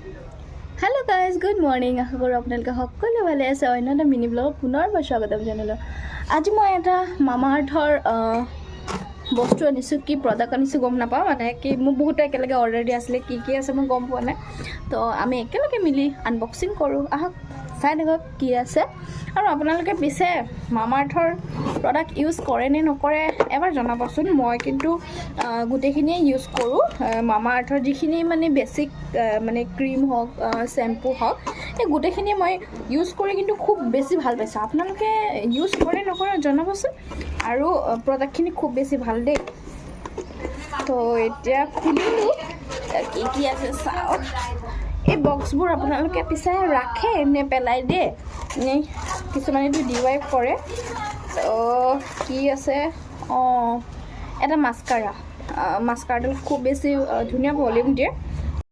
hello guys good morning आशा करूँ আপোনালোকে সকলোৱে ভালে আছে অন্য এটা মিনি ব্লগত পুনৰবাৰ স্বাগতম জনালোঁ আজি মই এটা মামা আৰ্থৰ বস্তু আনিছোঁ কি প্ৰডাক্ট আনিছোঁ গম নাপাওঁ মানে কি মোক বহুত একেলগে অৰ্ডাৰ দিয়া আছিলে কি আছে মই গম পোৱা নাই তো আমি একেলগে মিলি আনবক্সিং কৰোঁ আহক চাই দেখক কি আছে আৰু আপোনালোকে পিছে মামা আৰ্থৰ প্ৰডাক্ট ইউজ কৰে নে নকৰে এবাৰ জনাবচোন মই কিন্তু গোটেইখিনিয়ে ইউজ কৰোঁ মামা আৰ্থৰ যিখিনি মানে বেছিক মানে ক্ৰীম হওক শ্যাম্পু হওক এই গোটেইখিনিয়ে মই ইউজ কৰি কিন্তু খুব বেছি ভাল পাইছোঁ আপোনালোকে ইউজ কৰে নকৰে জনাবচোন আৰু প্ৰডাক্টখিনি খুব বেছি ভাল দেই তো এতিয়া খুলিলোঁ কি আছে চাওক এই বক্সবোৰ আপোনালোকে পিছে ৰাখে নে পেলাই দিয়ে নে কিছুমানেতো ডিৱাইভ কৰে তো কি আছে এটা মাস্কাৰাডাল খুব বেছি ধুনীয়া ভলিউম দিয়ে